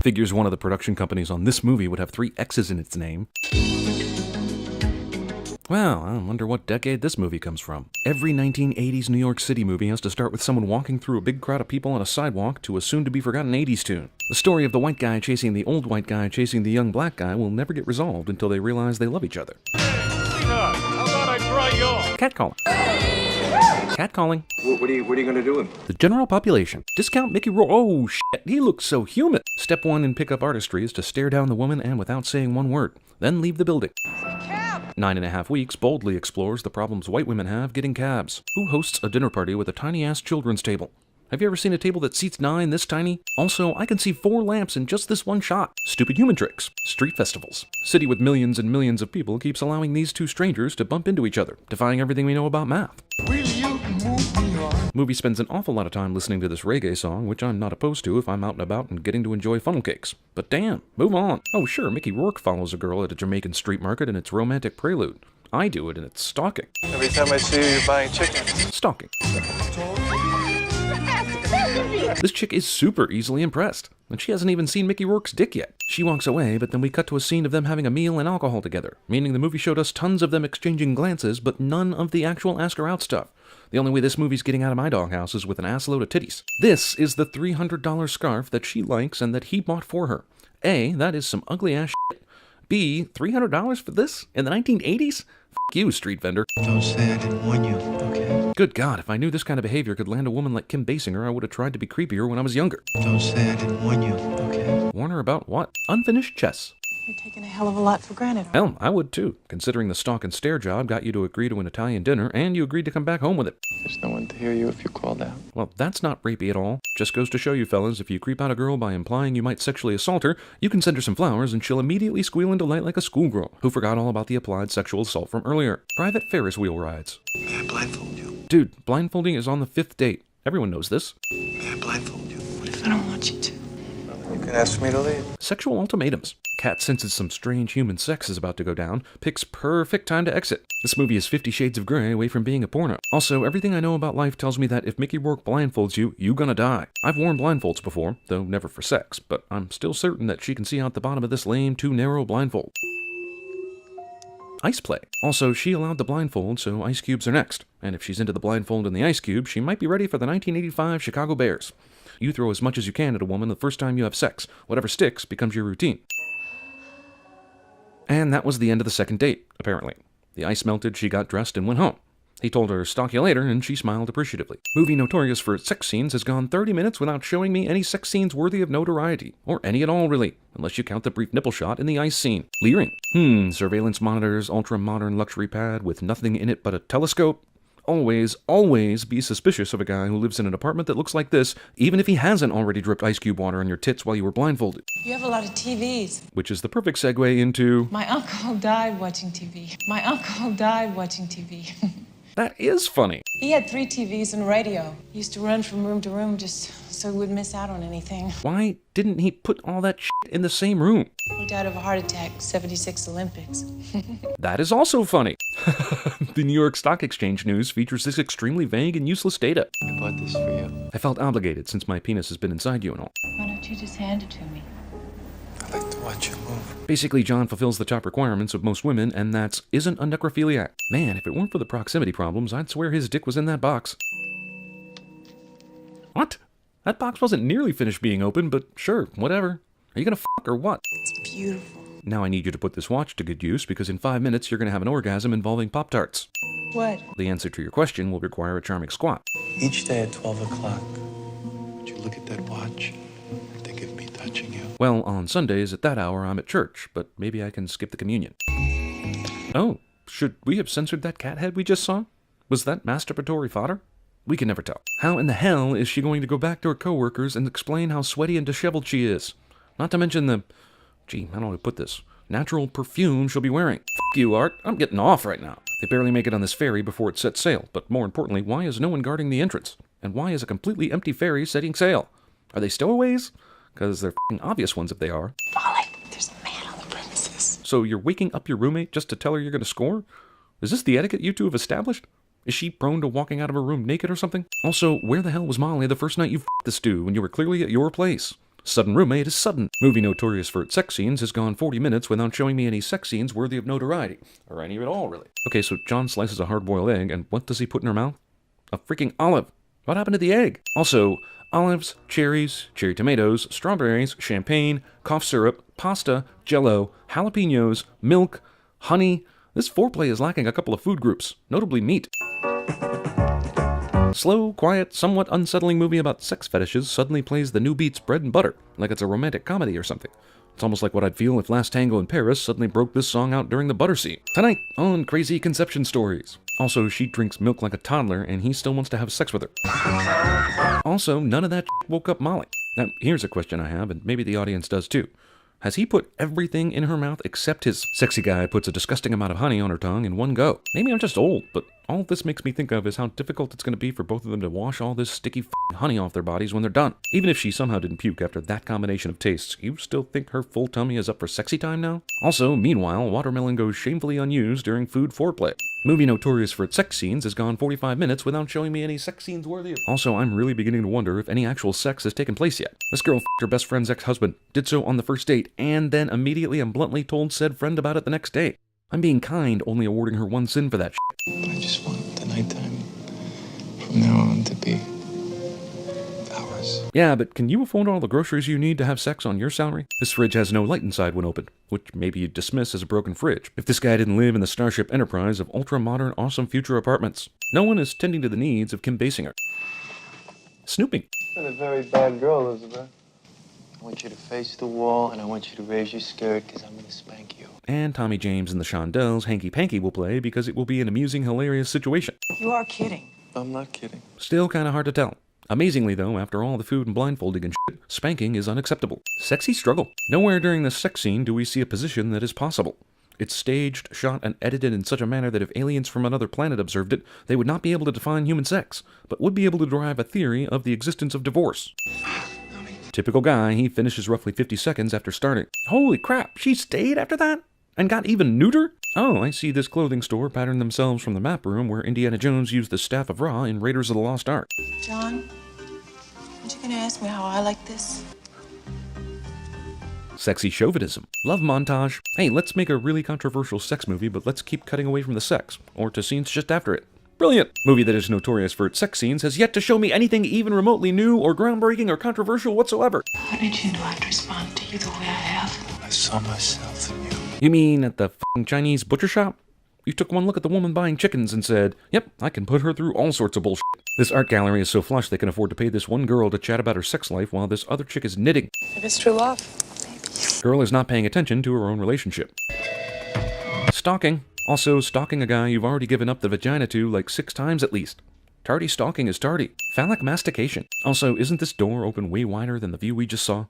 Figures one of the production companies on this movie would have 3 X's in its name. Well, I wonder what decade this movie comes from. Every 1980s New York City movie has to start with someone walking through a big crowd of people on a sidewalk to a soon-to-be-forgotten 80s tune. The story of the white guy chasing the old white guy chasing the young black guy will never get resolved until they realize they love each other. Sweetheart, how about I dry you off? Catcalling. Catcalling. What are you going to do with him? The general population. Discount Mickey Rourke. Oh, shit, he looks so human. Step 1 in pickup artistry is to stare down the woman and without saying one word. Then leave the building. 9.5 Weeks boldly explores the problems white women have getting cabs. Who hosts a dinner party with a tiny-ass children's table? Have you ever seen a table that seats 9 this tiny? Also, I can see 4 lamps in just this one shot. Stupid human tricks. Street festivals. City with millions and millions of people keeps allowing these 2 strangers to bump into each other, defying everything we know about math. Will you move me on? Movie spends an awful lot of time listening to this reggae song, which I'm not opposed to if I'm out and about and getting to enjoy funnel cakes. But damn, move on. Oh sure, Mickey Rourke follows a girl at a Jamaican street market and it's romantic prelude. I do it and it's stalking. Every time I see you, you're buying chicken. Stalking. This chick is super easily impressed, and she hasn't even seen Mickey Rourke's dick yet. She walks away, but then we cut to a scene of them having a meal and alcohol together, meaning the movie showed us tons of them exchanging glances, but none of the actual ask her out stuff. The only way this movie's getting out of my doghouse is with an assload of titties. This is the $300 scarf that she likes and that he bought for her. A, that is some ugly ass shit. B, $300 for this? In the 1980s? F*** you, street vendor. Don't say I didn't warn you, okay? Good God, if I knew this kind of behavior could land a woman like Kim Basinger, I would have tried to be creepier when I was younger. Don't say I didn't warn you, okay? Warn her about what? Unfinished chess. You're taking a hell of a lot for granted. Hell, I would too, considering the stalk and stare job got you to agree to an Italian dinner, and you agreed to come back home with it. There's no one to hear you if you called out. Well, that's not rapey at all. Just goes to show you fellas, if you creep out a girl by implying you might sexually assault her, you can send her some flowers and she'll immediately squeal in delight like a schoolgirl who forgot all about the applied sexual assault from earlier. Private Ferris wheel rides. May I blindfold you? Dude, blindfolding is on the 5th date. Everyone knows this. May I blindfold you? What if I don't want you to? You can ask me to leave. Sexual ultimatums. Kat senses some strange human sex is about to go down, picks perfect time to exit. This movie is 50 Shades of Grey away from being a porno. Also, everything I know about life tells me that if Mickey Rourke blindfolds you, you gonna die. I've worn blindfolds before, though never for sex, but I'm still certain that she can see out the bottom of this lame, too narrow blindfold. Ice play. Also, she allowed the blindfold, so ice cubes are next. And if she's into the blindfold and the ice cube, she might be ready for the 1985 Chicago Bears. You throw as much as you can at a woman the first time you have sex. Whatever sticks becomes your routine. And that was the end of the second date, apparently. The ice melted, she got dressed, and went home. He told her, "Stalk you later," and she smiled appreciatively. Movie notorious for its sex scenes has gone 30 minutes without showing me any sex scenes worthy of notoriety. Or any at all, really. Unless you count the brief nipple shot in the ice scene. Leering. Surveillance monitors, ultra-modern luxury pad with nothing in it but a telescope. Always, always be suspicious of a guy who lives in an apartment that looks like this, even if he hasn't already dripped ice cube water on your tits while you were blindfolded. You have a lot of TVs. Which is the perfect segue into... My uncle died watching TV. My uncle died watching TV. That is funny. He had 3 TVs and a radio. He used to run from room to room just so he wouldn't miss out on anything. Why didn't he put all that shit in the same room? He died of a heart attack, 76 Olympics. That is also funny. The New York Stock Exchange news features this extremely vague and useless data. I bought this for you. I felt obligated since my penis has been inside you and all. Why don't you just hand it to me? I like to watch you move. Basically, John fulfills the top requirements of most women, and that's isn't a necrophiliac. Man, if it weren't for the proximity problems, I'd swear his dick was in that box. What? That box wasn't nearly finished being opened, but sure, whatever. Are you gonna fuck or what? It's beautiful. Now I need you to put this watch to good use, because in 5 minutes you're gonna have an orgasm involving Pop-Tarts. What? The answer to your question will require a charming squat. Each day at 12 o'clock, would you look at that watch and think of me touching you? Well, on Sundays at that hour I'm at church, but maybe I can skip the communion. Oh, should we have censored that cat head we just saw? Was that masturbatory fodder? We can never tell. How in the hell is she going to go back to her coworkers and explain how sweaty and disheveled she is? Not to mention the, how do I put this? Natural perfume she'll be wearing. F*** you, Art. I'm getting off right now. They barely make it on this ferry before it sets sail, but more importantly, why is no one guarding the entrance? And why is a completely empty ferry setting sail? Are they stowaways? Because they're f***ing obvious ones if they are. Polly, there's a man on the premises. So you're waking up your roommate just to tell her you're going to score? Is this the etiquette you two have established? Is she prone to walking out of her room naked or something? Also, where the hell was Molly the first night you f***ed the stew when you were clearly at your place? Sudden roommate is sudden. Movie notorious for its sex scenes has gone 40 minutes without showing me any sex scenes worthy of notoriety. Or any at all, really. Okay, so John slices a hard-boiled egg, and what does he put in her mouth? A freaking olive. What happened to the egg? Also, olives, cherries, cherry tomatoes, strawberries, champagne, cough syrup, pasta, jello, jalapenos, milk, honey. This foreplay is lacking a couple of food groups, notably meat. Slow, quiet, somewhat unsettling movie about sex fetishes suddenly plays the new Beats Bread and Butter, like it's a romantic comedy or something. It's almost like what I'd feel if Last Tango in Paris suddenly broke this song out during the butter scene. Tonight on Crazy Conception Stories. Also, she drinks milk like a toddler and he still wants to have sex with her. Also, none of that woke up Molly. Now, here's a question I have, and maybe the audience does too. Has he put everything in her mouth except his sexy guy puts a disgusting amount of honey on her tongue in one go? Maybe I'm just old, but all this makes me think of is how difficult it's going to be for both of them to wash all this sticky honey off their bodies when they're done. Even if she somehow didn't puke after that combination of tastes, you still think her full tummy is up for sexy time now? Also, meanwhile, watermelon goes shamefully unused during food foreplay. Movie notorious for its sex scenes has gone 45 minutes without showing me any sex scenes worthy of. Also, I'm really beginning to wonder if any actual sex has taken place yet. This girl f***ed her best friend's ex-husband, did so on the first date, and then immediately and bluntly told said friend about it the next day. I'm being kind, only awarding her one sin for that shit. I just want the nighttime from now on to be ours. Yeah, but can you afford all the groceries you need to have sex on your salary? This fridge has no light inside when opened, which maybe you'd dismiss as a broken fridge if this guy didn't live in the Starship Enterprise of ultra-modern, awesome future apartments. No one is tending to the needs of Kim Basinger. Snooping. You're a very bad girl, Elizabeth. I want you to face the wall, and I want you to raise your skirt, because I'm going to spank you. And Tommy James and the Shondells' Hanky Panky will play because it will be an amusing, hilarious situation. You are kidding. I'm not kidding. Still kinda hard to tell. Amazingly though, after all the food and blindfolding and shit, spanking is unacceptable. Sexy struggle. Nowhere during this sex scene do we see a position that is possible. It's staged, shot, and edited in such a manner that if aliens from another planet observed it, they would not be able to define human sex, but would be able to derive a theory of the existence of divorce. Typical guy, he finishes roughly 50 seconds after starting. Holy crap, she stayed after that? And got even neuter? Oh, I see this clothing store patterned themselves from the map room where Indiana Jones used the Staff of Ra in Raiders of the Lost Ark. John, aren't you gonna ask me how I like this? Sexy chauvinism. Love montage. Hey, let's make a really controversial sex movie, but let's keep cutting away from the sex, or to scenes just after it. Brilliant! Movie that is notorious for its sex scenes has yet to show me anything even remotely new or groundbreaking or controversial whatsoever. How did you know I'd respond to you the way I have? I saw myself in you. You mean at the f***ing Chinese butcher shop? You took one look at the woman buying chickens and said, yep, I can put her through all sorts of bullshit. This art gallery is so flush they can afford to pay this one girl to chat about her sex life while this other chick is knitting. If it's true love, maybe. Girl is not paying attention to her own relationship. Stalking. Also, stalking a guy you've already given up the vagina to like 6 times at least. Tardy stalking is tardy. Phallic mastication. Also, isn't this door open way wider than the view we just saw?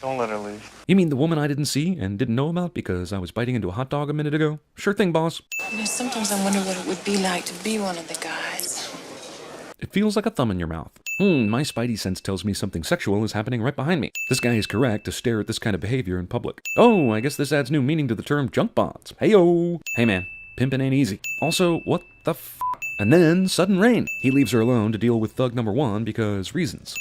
Don't let her leave. You mean the woman I didn't see and didn't know about because I was biting into a hot dog a minute ago? Sure thing, boss. You know, sometimes I wonder what it would be like to be one of the guys. It feels like a thumb in your mouth. My spidey sense tells me something sexual is happening right behind me. This guy is correct to stare at this kind of behavior in public. Oh, I guess this adds new meaning to the term junk bonds. Heyo! Hey man, pimpin' ain't easy. Also, what the f***? And then, sudden rain. He leaves her alone to deal with thug number 1 because reasons.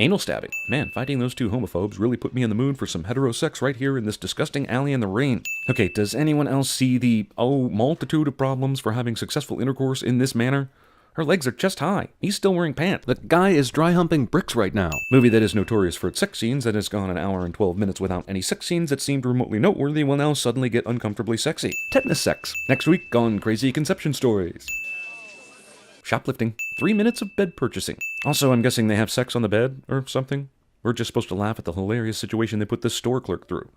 Anal stabbing. Man, fighting those two homophobes really put me in the mood for some heterosex right here in this disgusting alley in the rain. Okay, does anyone else see the, multitude of problems for having successful intercourse in this manner? Her legs are chest high. He's still wearing pants. The guy is dry humping bricks right now. Movie that is notorious for its sex scenes that has gone an hour and 12 minutes without any sex scenes that seemed remotely noteworthy will now suddenly get uncomfortably sexy. Tetanus sex. Next week on Crazy Conception Stories. Shoplifting. 3 minutes of bed purchasing. Also, I'm guessing they have sex on the bed or something. We're just supposed to laugh at the hilarious situation they put this store clerk through.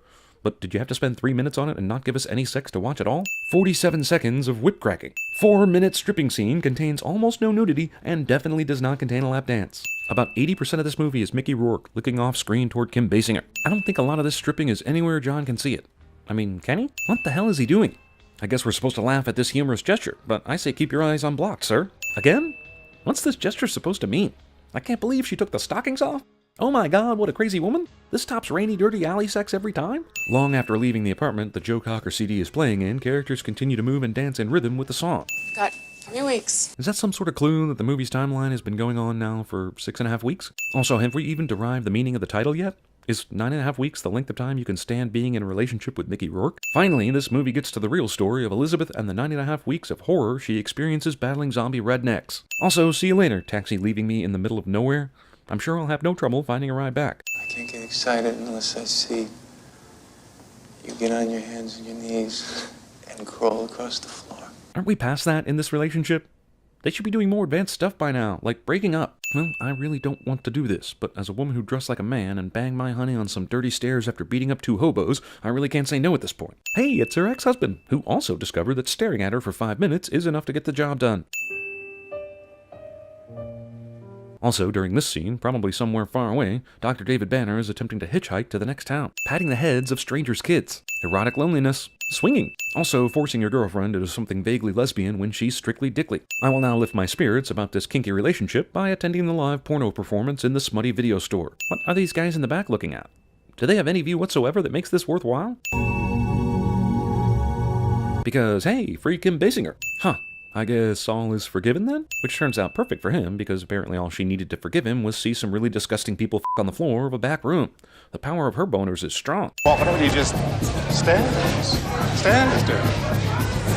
But did you have to spend 3 minutes on it and not give us any sex to watch at all? 47 seconds of whip cracking. 4-minute stripping scene contains almost no nudity and definitely does not contain a lap dance. About 80% of this movie is Mickey Rourke looking off screen toward Kim Basinger. I don't think a lot of this stripping is anywhere John can see it. I mean, can he? What the hell is he doing? I guess we're supposed to laugh at this humorous gesture, but I say keep your eyes unblocked, sir. Again? What's this gesture supposed to mean? I can't believe she took the stockings off. Oh my god, what a crazy woman. This tops rainy, dirty alley sex every time? Long after leaving the apartment the Joe Cocker CD is playing in, characters continue to move and dance in rhythm with the song. Got 3 weeks. Is that some sort of clue that the movie's timeline has been going on now for 6.5 weeks? Also, have we even derived the meaning of the title yet? Is 9.5 weeks the length of time you can stand being in a relationship with Mickey Rourke? Finally, this movie gets to the real story of Elizabeth and the 9.5 weeks of horror she experiences battling zombie rednecks. Also, see you later, taxi leaving me in the middle of nowhere. I'm sure I'll have no trouble finding a ride back. I can't get excited unless I see you get on your hands and your knees and crawl across the floor. Aren't we past that in this relationship? They should be doing more advanced stuff by now, like breaking up. Well, I really don't want to do this, but as a woman who dressed like a man and banged my honey on some dirty stairs after beating up 2 hobos, I really can't say no at this point. Hey, it's her ex-husband, who also discovered that staring at her for 5 minutes is enough to get the job done. Also, during this scene, probably somewhere far away, Dr. David Banner is attempting to hitchhike to the next town, patting the heads of strangers' kids. Erotic loneliness. Swinging. Also, forcing your girlfriend into something vaguely lesbian when she's strictly dickly. I will now lift my spirits about this kinky relationship by attending the live porno performance in the smutty video store. What are these guys in the back looking at? Do they have any view whatsoever that makes this worthwhile? Because, hey, free Kim Basinger. Huh. I guess all is forgiven then? Which turns out perfect for him, because apparently all she needed to forgive him was see some really disgusting people f*** on the floor of a back room. The power of her boners is strong. Well, why don't you just stand? Stand there.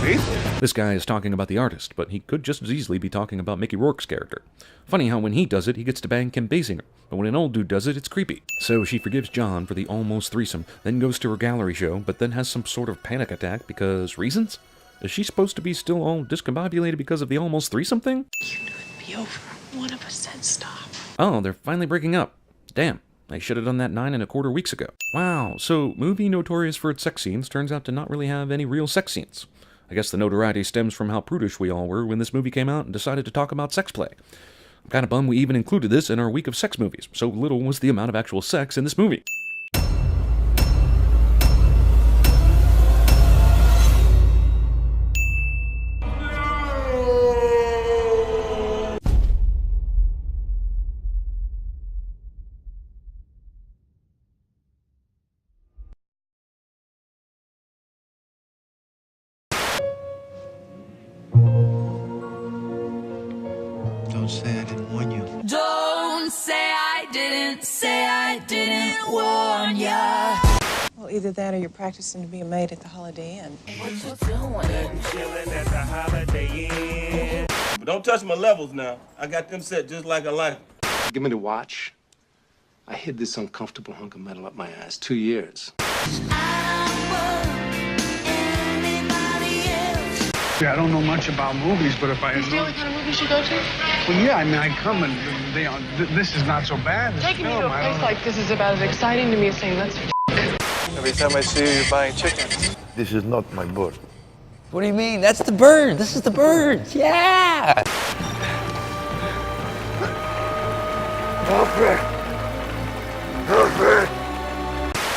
See? This guy is talking about the artist, but he could just as easily be talking about Mickey Rourke's character. Funny how when he does it, he gets to bang Kim Basinger, but when an old dude does it, it's creepy. So she forgives John for the almost threesome, then goes to her gallery show, but then has some sort of panic attack because reasons? Is she supposed to be still all discombobulated because of the almost threesome thing? You knew it'd be over. One of us said stop. Oh, they're finally breaking up. Damn, I should have done that 9.25 weeks ago. Wow, so movie notorious for its sex scenes turns out to not really have any real sex scenes. I guess the notoriety stems from how prudish we all were when this movie came out and decided to talk about sex play. I'm kinda bummed we even included this in our week of sex movies. So little was the amount of actual sex in this movie. Don't say I didn't warn you. Don't say I didn't warn ya. Well, either that or you're practicing to be a maid at the Holiday Inn. What you doing? Chilling at the Holiday Inn. But don't touch my levels now. I got them set just like I like 'em. Give me the watch. I hid this uncomfortable hunk of metal up my ass 2 years. Yeah, I don't know much about movies, but if I had Is the only kind of movies you go to? well, yeah, I mean, I come and this is not so bad. Taking me to a place like this is about as exciting to me as saying let's Every time I see you, you're buying chickens. This is not my bird. What do you mean? That's the bird. This is the bird. Yeah. Alfred!